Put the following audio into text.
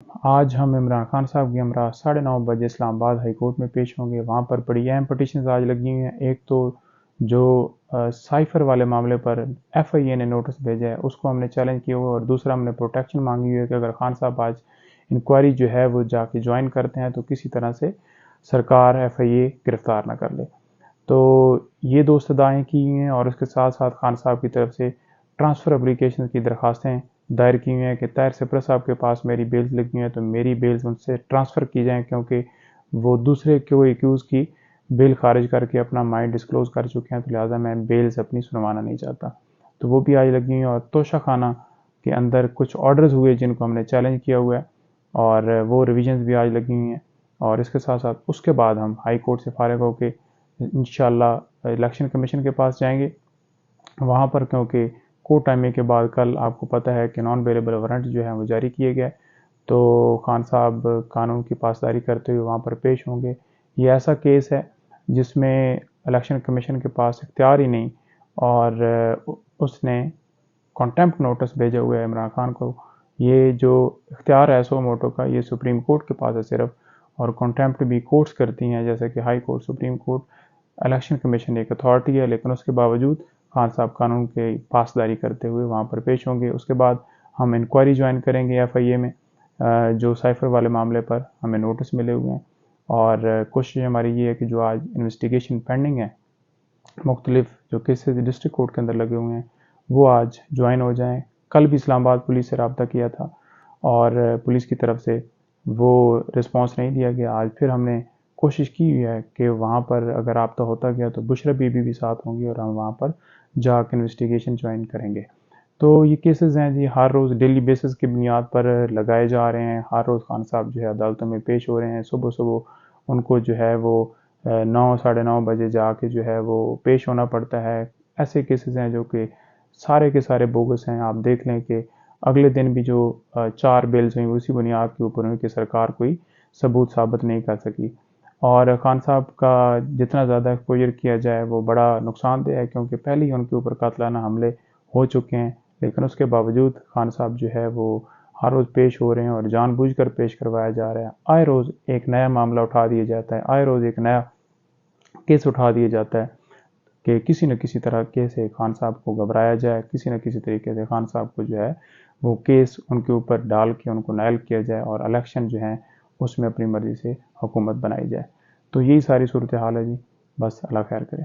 آج ہم عمران خان صاحب کی ہمراہ 9:30 بجے اسلام آباد ہائی کورٹ میں پیش ہوں گے۔ وہاں پر بڑی اہم پٹیشنز آج لگی ہوئی ہیں۔ ایک تو جو سائفر والے معاملے پر ایف آئی اے نے نوٹس بھیجا ہے اس کو ہم نے چیلنج کیا ہوا، اور دوسرا ہم نے پروٹیکشن مانگی ہوئی ہے کہ اگر خان صاحب آج انکوائری جو ہے وہ جا کے جوائن کرتے ہیں تو کسی طرح سے سرکار ایف آئی اے گرفتار نہ کر لے۔ تو یہ دو استدعائیں کی ہوئی ہیں، اور اس کے ساتھ ساتھ خان صاحب کی طرف سے ٹرانسفر اپلیکیشن کی درخواستیں دائر کی ہوئی ہیں کہ طاہر سپرہ صاحب کے پاس میری بیلز لگی ہوئی ہیں تو میری بیلز ان سے ٹرانسفر کی جائیں، کیونکہ وہ دوسرے کو ایکیوز کی بیل خارج کر کے اپنا مائنڈ ڈسکلوز کر چکے ہیں، تو لہٰذا میں بیلز اپنی سنوانا نہیں چاہتا۔ تو وہ بھی آج لگی ہوئی ہیں، اور توشہ خانہ کے اندر کچھ آرڈرز ہوئے جن کو ہم نے چیلنج کیا ہوا ہے، اور وہ ریویژنز بھی آج لگی ہوئی ہیں۔ اور اس کے ساتھ ساتھ اس کے بعد ہم ہائی کورٹ سے فارغ ہو کے انشاءاللہ الیکشن کمیشن کے پاس جائیں گے۔ وہاں پر کیونکہ کورٹ ٹائمنگ کے بعد کل آپ کو پتہ ہے کہ نان بیلیبل وارنٹ جو ہے وہ جاری کیے گئے، تو خان صاحب قانون کی پاسداری کرتے ہوئے وہاں پر پیش ہوں گے۔ یہ ایسا کیس ہے جس میں الیکشن کمیشن کے پاس اختیار ہی نہیں، اور اس نے کنٹیمپٹ نوٹس بھیجا ہوا ہے عمران خان کو۔ یہ جو اختیار ہے سو موٹو کا، یہ سپریم کورٹ کے پاس ہے صرف، اور کنٹیمپٹ بھی کورٹس کرتی ہیں جیسے کہ high court, supreme court. Election commission ایک اتھارٹی ہے، لیکن اس کے باوجود خان صاحب قانون کے پاسداری کرتے ہوئے وہاں پر پیش ہوں گے۔ اس کے بعد ہم انکوائری جوائن کریں گے ایف آئی اے میں، جو سائفر والے معاملے پر ہمیں نوٹس ملے ہوئے ہیں، اور کوشش ہماری یہ ہے کہ جو آج انویسٹیگیشن پینڈنگ ہے، مختلف جو کیسز ڈسٹرکٹ کورٹ کے اندر لگے ہوئے ہیں، وہ آج جوائن ہو جائیں۔ کل بھی اسلام آباد پولیس سے رابطہ کیا تھا، اور پولیس کی طرف سے وہ رسپانس نہیں دیا گیا۔ آج پھر ہم نے کوشش کی ہوئی ہے کہ وہاں پر اگر رابطہ ہوتا گیا تو بشرا بی بی بھی ساتھ ہوں گی، اور ہم وہاں پر جا کے انویسٹیگیشن جوائن کریں گے۔ تو یہ کیسز ہیں جی، ہر روز ڈیلی بیسس کی بنیاد پر لگائے جا رہے ہیں۔ ہر روز خان صاحب جو ہے عدالتوں میں پیش ہو رہے ہیں۔ صبح صبح ان کو جو ہے وہ 9 بجے جا کے جو ہے وہ پیش ہونا پڑتا ہے۔ ایسے کیسز ہیں جو کہ سارے کے سارے بوگس ہیں۔ آپ دیکھ لیں کہ اگلے دن بھی جو 4 بیلز ہوئیں اسی بنیاد کے اوپر ہوئی کہ سرکار کوئی ثبوت ثابت نہیں کر سکی۔ اور خان صاحب کا جتنا زیادہ ایکسپوجر کیا جائے وہ بڑا نقصان دہ ہے، کیونکہ پہلے ہی ان کے اوپر قاتلانہ حملے ہو چکے ہیں، لیکن اس کے باوجود خان صاحب جو ہے وہ ہر روز پیش ہو رہے ہیں، اور جان بوجھ کر پیش کروایا جا رہا ہے۔ آئے روز ایک نیا معاملہ اٹھا دیا جاتا ہے، آئے روز ایک نیا کیس اٹھا دیا جاتا ہے کہ کسی نہ کسی طرح سے خان صاحب کو گھبرایا جائے، کسی نہ کسی طریقے سے خان صاحب کو جو ہے وہ کیس ان کے اوپر ڈال کے ان کو نائل کیا جائے، اور الیکشن جو ہیں اس میں اپنی مرضی سے حکومت بنائی جائے۔ تو یہی ساری صورتحال ہے جی، بس اللہ خیر کرے۔